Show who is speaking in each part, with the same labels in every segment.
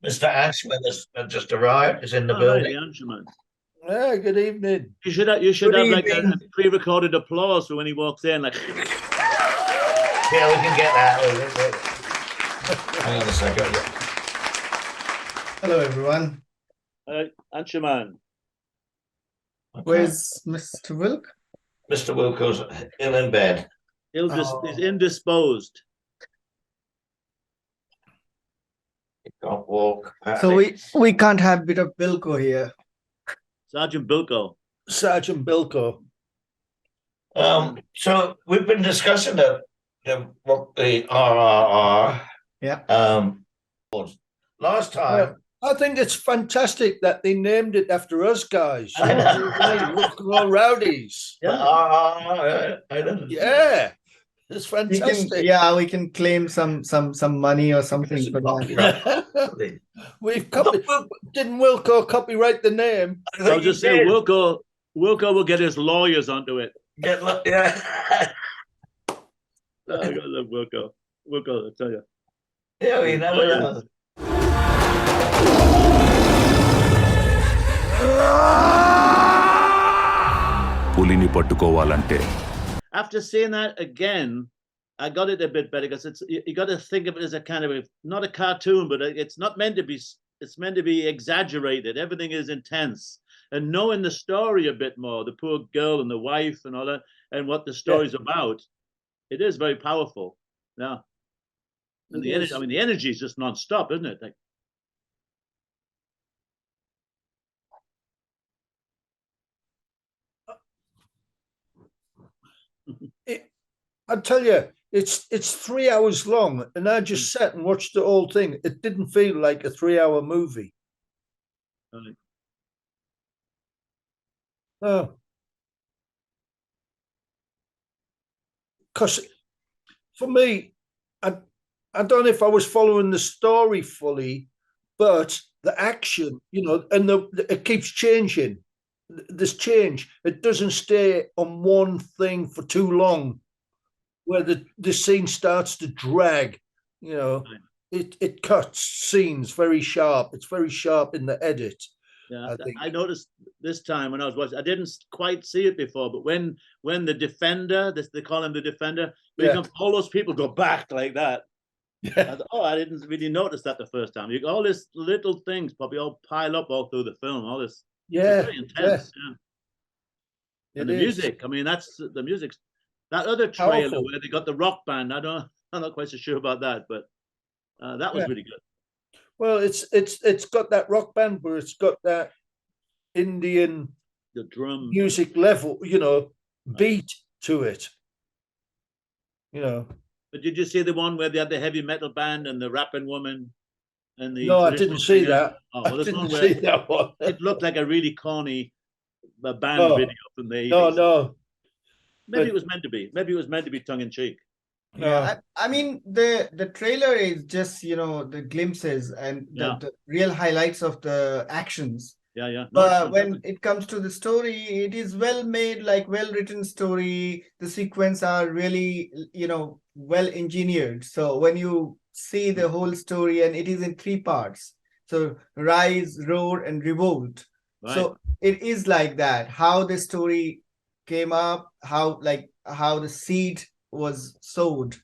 Speaker 1: Mr. Anshuman has just arrived, is in the
Speaker 2: Right,
Speaker 1: building.
Speaker 2: the Anshuman.
Speaker 3: Yeah, good evening.
Speaker 2: You should have
Speaker 4: Good
Speaker 2: like a
Speaker 4: evening.
Speaker 2: pre-recorded applause for when he walks in, like.
Speaker 1: Yeah, we can get that. Hang on a second.
Speaker 4: Hello, everyone.
Speaker 2: Anshuman.
Speaker 1: Okay.
Speaker 4: Where's Mr. Wilk?
Speaker 1: Mr. Wilko's ill in bed.
Speaker 2: He's indisposed.
Speaker 1: He can't walk.
Speaker 4: So we can't have a bit of Wilko here.
Speaker 2: Sergeant Wilko.
Speaker 3: Sergeant Wilko.
Speaker 1: So we've been discussing the RRR.
Speaker 4: Yeah.
Speaker 1: Last time.
Speaker 3: I think it's fantastic that they named it after us guys.
Speaker 1: I know.
Speaker 3: Rock and roll rowdies.
Speaker 1: Yeah. RRR. I know.
Speaker 3: Yeah. It's fantastic.
Speaker 4: We can claim some money or something for that.
Speaker 3: We've didn't Wilko copyright the name?
Speaker 2: I'll just say Wilko will get his lawyers onto it.
Speaker 1: Yeah.
Speaker 2: I love Wilko. Wilko, I tell you.
Speaker 1: Yeah, we never know.
Speaker 5: పులిని పట్టుకోవాలంటే
Speaker 2: After seeing that again, I got it a bit better because you got to think of it as a kind of not a cartoon, but it's not meant to be. It's meant to be exaggerated. Everything is intense, and knowing the story a bit more, the poor girl and the wife and all that, and what the story's about, it is very powerful. Yeah, and the energy. I mean, the energy is just non-stop, isn't it? Like.
Speaker 3: I tell you, it's 3 hours long, and I just sat and watched the whole thing. It didn't feel like a 3 hour movie.
Speaker 2: Right.
Speaker 3: Oh, because for me, I don't know if I was following the story fully, but the action, and it keeps changing. This change, it doesn't stay on one thing for too long, where the scene starts to drag. It cuts scenes very sharp. It's very sharp in the edit.
Speaker 2: Yeah, I noticed this time when I was watching, I didn't quite see it before, but when the defender, they call him the defender, all those people go back like that.
Speaker 3: Yeah.
Speaker 2: I didn't really notice that the first time. All these little things probably all pile up all through the film. All this, very intense. Yeah. And the music, I mean, that's the music. That other trailer where they got the rock band, I'm not quite so sure about that, but that was really good.
Speaker 3: Well, it's got that rock band, but it's got that Indian
Speaker 2: the drum
Speaker 3: music level, beat to it.
Speaker 2: But did you see the one where they had the heavy metal band and the rapping woman? And the
Speaker 3: no, I didn't see that.
Speaker 2: Oh, well,
Speaker 3: I didn't see that one.
Speaker 2: It looked like a really corny band video from the 80s.
Speaker 3: No.
Speaker 2: Maybe it was meant to be. Maybe it was meant to be tongue in cheek.
Speaker 4: Yeah, I mean the trailer is just the glimpses and the real highlights of the actions.
Speaker 2: Yeah.
Speaker 4: But when it comes to the story, it is well made, like well written story. The sequence are really well engineered. So when you see the whole story, and it is in 3 parts. So Rise, Roar, and Revolt. Right. So it is like that. How the story came up, how the seed was sowed,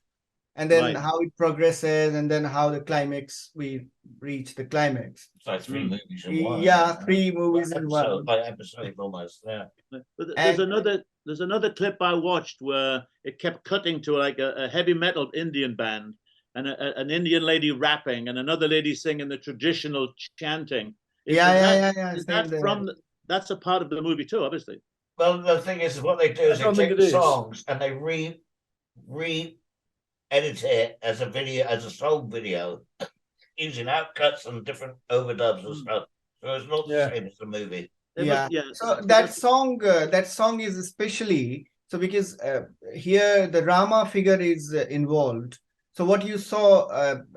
Speaker 4: and then how it progresses, and then how the climax, we reach the climax.
Speaker 1: So 3 movies in one.
Speaker 4: Yeah, 3 movies in one.
Speaker 1: By episode almost, yeah.
Speaker 2: But there's another clip I watched where it kept cutting to like a heavy metal Indian band and an Indian lady rapping and another lady singing the traditional chanting. Is that that's a part of the movie too, obviously.
Speaker 1: Well, the thing is, what they do is they take the songs and they re-edit it as a video, as a song video, using outcuts and different overdubs and stuff. So it's not the same as the movie.
Speaker 4: So that song is especially so because here the Rama figure is involved. So what you saw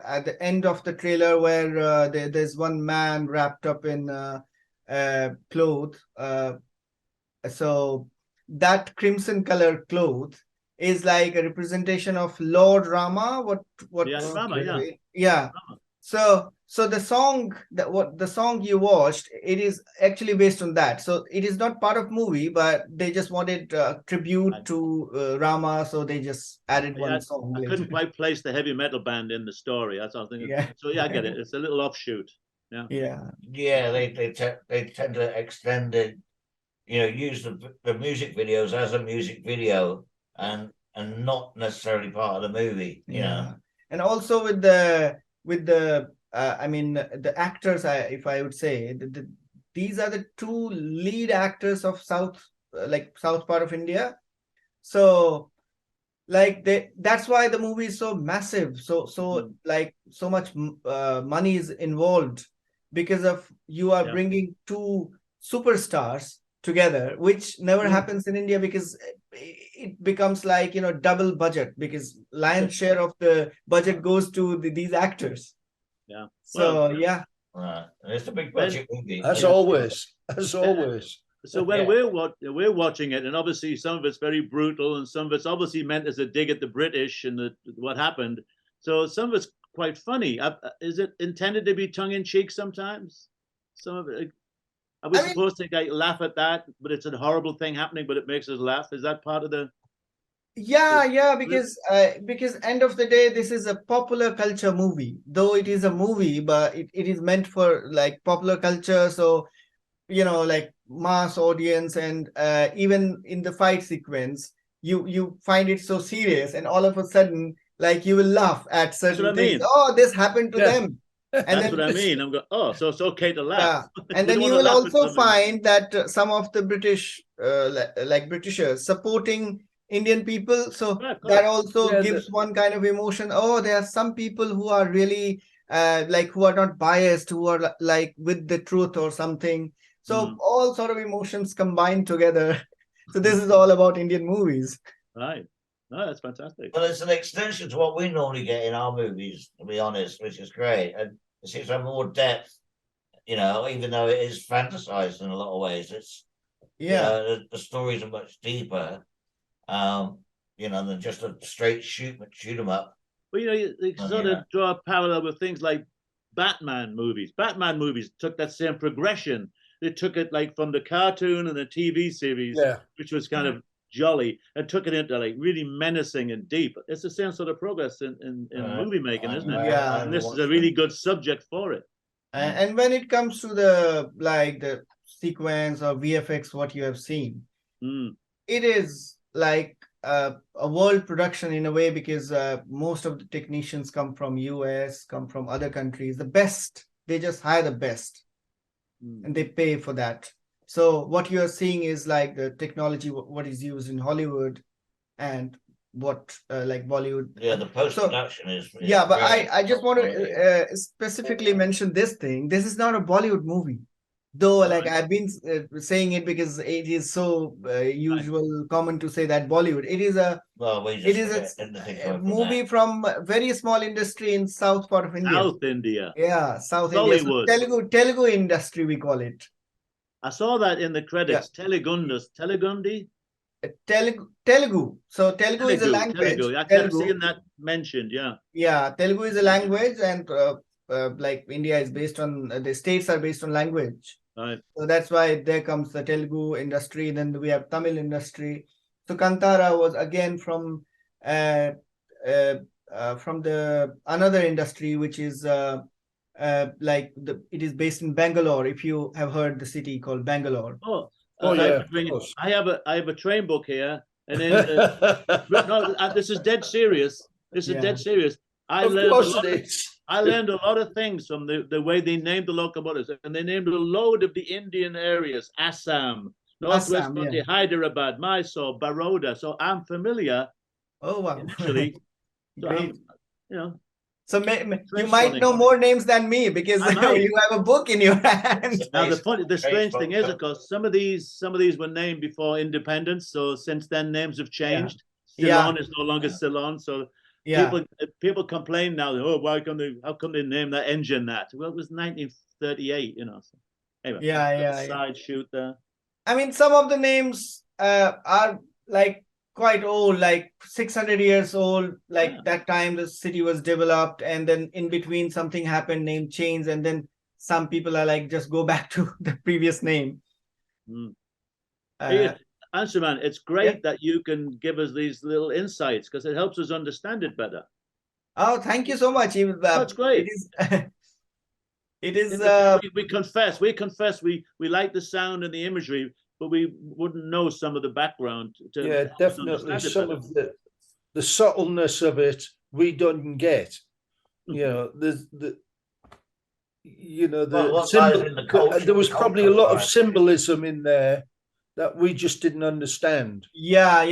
Speaker 4: at the end of the trailer, where there's one man wrapped up in cloth. So that crimson color cloth is like a representation of Lord Rama. Rama. So the song the song you watched, it is actually based on that. So it is not part of movie, but they just wanted tribute to Rama, so they just added one song.
Speaker 2: I couldn't quite place the heavy metal band in the story. That's what I was thinking.
Speaker 4: Yeah.
Speaker 2: So yeah, I get it. It's a little offshoot. Yeah.
Speaker 4: Yeah.
Speaker 1: They tend to extend it, use the music videos as a music video and not necessarily part of the movie.
Speaker 4: And also with the I mean the actors, if I would say these are the two lead actors of south part of India. So like that's why the movie is so massive, so like so much money is involved, because of you are bringing two superstars together, which never happens in India, because it becomes like double budget, because lion's share of the budget goes to these actors.
Speaker 2: Yeah.
Speaker 4: So
Speaker 1: it's a big budget movie.
Speaker 3: As always.
Speaker 2: So when we're watching it, and obviously some of it's very brutal, and some of it's obviously meant as a dig at the British and what happened. So some of it's quite funny. Is it intended to be tongue in cheek sometimes? Some of it. Are we supposed to laugh at that? But it's a horrible thing happening, but it makes us laugh. Is that part of the?
Speaker 4: Because end of the day, this is a popular culture movie. Though it is a movie, but it is meant for like popular culture. So like mass audience, and even in the fight sequence, you find it so serious, and all of a sudden, like you will laugh at certain things. Oh, this happened to them.
Speaker 2: And that's what I mean. I'm going, oh, so it's okay to laugh.
Speaker 4: Yeah. And then you will also find that some of the British, like Britishers, supporting Indian people. So that also gives one kind of emotion. Oh, there are some people who are really like who are not biased, who are like with the truth or something. So all sort of emotions combined together. So this is all about Indian movies.
Speaker 2: Right. No, that's fantastic.
Speaker 1: Well, it's an extension to what we normally get in our movies, to be honest, which is great. And it seems to have more depth, even though it is fantasized in a lot of ways. It's the stories are much deeper, than just a straight shoot 'em up.
Speaker 2: Well, you sort of draw a parallel with things like Batman movies. Batman movies took that same progression. They took it like from the cartoon and the TV series, which was kind of jolly, and took it into like really menacing and deep. It's the same sort of progress in movie making, isn't it?
Speaker 4: Yeah.
Speaker 2: And this is a really good subject for it.
Speaker 4: And when it comes to the sequence or VFX, what you have seen, it is like a world production in a way, because most of the technicians come from US, come from other countries. The best, they just hire the best, and they pay for that. So what you are seeing is like the technology, what is used in Hollywood, and what like Bollywood.
Speaker 1: Yeah, the post-production is
Speaker 4: but I just want to specifically mention this thing. This is not a Bollywood movie, though. Like I've been saying it because it is so common to say that Bollywood. It is a movie from a very small industry in south part of India.
Speaker 2: South India.
Speaker 4: Yeah, South India. So Telugu industry, we call it.
Speaker 2: I saw that in the credits. Telugundi.
Speaker 4: Telugu. So Telugu is a language.
Speaker 2: I kept seeing that mentioned.
Speaker 4: Yeah, Telugu is a language, and like India is based on the states are based on language.
Speaker 2: Right.
Speaker 4: So that's why there comes the Telugu industry. Then we have Tamil industry. So Kantara was again from the another industry, which is it is based in Bangalore. If you have heard the city called Bangalore.
Speaker 2: I have a train book here, and then this is dead serious. This is dead serious. I learned a lot of things from the way they named the locomotives, and they named a load of the Indian areas: Assam, Northwest Hyderabad, Mysore, Baroda. So I'm familiar.
Speaker 4: Oh wow!
Speaker 2: Actually,
Speaker 4: so you might know more names than me, because you have a book in your hand.
Speaker 2: Now the strange thing is, of course, some of these were named before independence. So since then, names have changed. Ceylon is no longer Ceylon. So people complain now. Oh, how come they name that engine that? Well, it was 1938. So anyway, side shoot there.
Speaker 4: I mean, some of the names are like quite old, like 600 years old. Like
Speaker 2: Yeah.
Speaker 4: that time the city was developed, and then in between something happened, name changed, and then some people are like, just go back to the previous name.
Speaker 2: Mm.
Speaker 4: Uh,
Speaker 2: Hey, Anshuman, it's great
Speaker 4: yeah.
Speaker 2: that you can give us these little insights because it helps us understand it better.
Speaker 4: Oh, thank you so much.
Speaker 2: That's great.
Speaker 4: It is. It is.
Speaker 2: We confess, we like the sound and the imagery, but we wouldn't know some of the background to
Speaker 3: Yeah,
Speaker 2: help us
Speaker 3: definitely.
Speaker 2: understand it
Speaker 3: Some
Speaker 2: better.
Speaker 3: of the subtleness of it we don't get. You know, the
Speaker 1: What
Speaker 3: symbol.
Speaker 1: lies in the culture,
Speaker 3: There was
Speaker 1: the
Speaker 3: probably a
Speaker 1: cultural
Speaker 3: lot of
Speaker 1: side.
Speaker 3: symbolism in there that we just didn't understand.
Speaker 4: Yeah.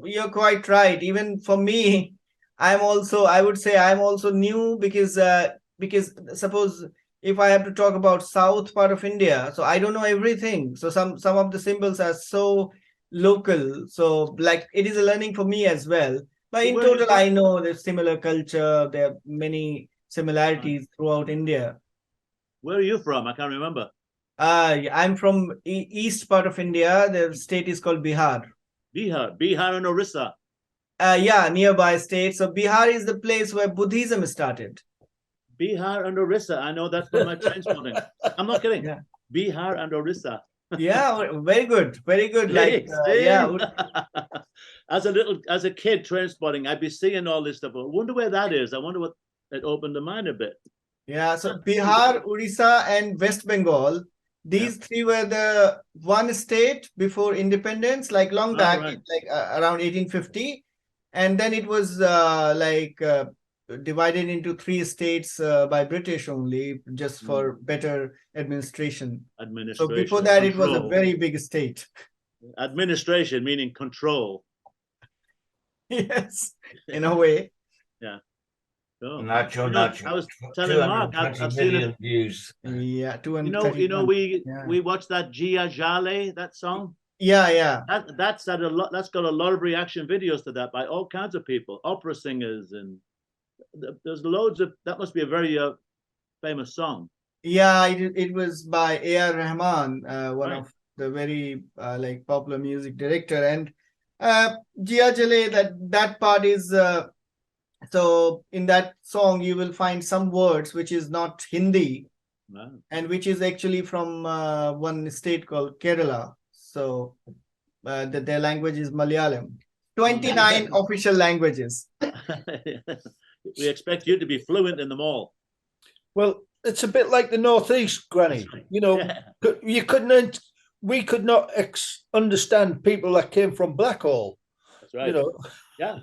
Speaker 4: You're quite right. Even for me, I would say I'm also new because suppose if I have to talk about south part of India, so I don't know everything. So some of the symbols are so local. So like it is a learning for me as well. But in
Speaker 2: Where are you
Speaker 4: total,
Speaker 2: from?
Speaker 4: I know there's similar culture. There are many similarities throughout India.
Speaker 2: Where are you from? I can't remember.
Speaker 4: I'm from east part of India. The state is called Bihar.
Speaker 2: Bihar and Orissa.
Speaker 4: Yeah, nearby state. So Bihar is the place where Buddhism started.
Speaker 2: Bihar and Orissa. I know that from my train spotting. I'm not kidding.
Speaker 4: Yeah.
Speaker 2: Bihar and Orissa.
Speaker 4: Yeah, very good, very good. Like,
Speaker 2: See?
Speaker 4: yeah,
Speaker 2: As a kid train spotting, I'd be seeing all this stuff. I wonder where that is. I wonder what it opened the mind a bit.
Speaker 4: yeah. So Bihar, Odisha, and West Bengal. These three were the one state before independence, like long back,
Speaker 2: right.
Speaker 4: like around 1850, and then it was divided into three states by British only, just for better administration. So before that, it was a very big state.
Speaker 2: Administration meaning control.
Speaker 4: Yes, in a way.
Speaker 2: Yeah. Oh.
Speaker 1: Nacho.
Speaker 2: I was telling Mark, I've seen it.
Speaker 1: Views.
Speaker 4: Yeah, 230.
Speaker 2: We watched that Gia Jale, that song.
Speaker 4: Yeah.
Speaker 2: That's got a lot of reaction videos to that by all kinds of people, opera singers, and there's loads of. That must be a very famous song.
Speaker 4: Yeah, it was by A.R. Rahman, one
Speaker 2: Right.
Speaker 4: of the very like popular music director, and Jia Jale, that part is so in that song you will find some words which is not Hindi.
Speaker 2: Wow.
Speaker 4: And which is actually from one state called Kerala. So their language is Malayalam. 29 official languages.
Speaker 2: We expect you to be fluent in them all.
Speaker 3: Well, it's a bit like the Northeast, Granny. You know, we could not understand people that came from Blackhall.
Speaker 2: That's right.
Speaker 3: You know,
Speaker 2: Yeah.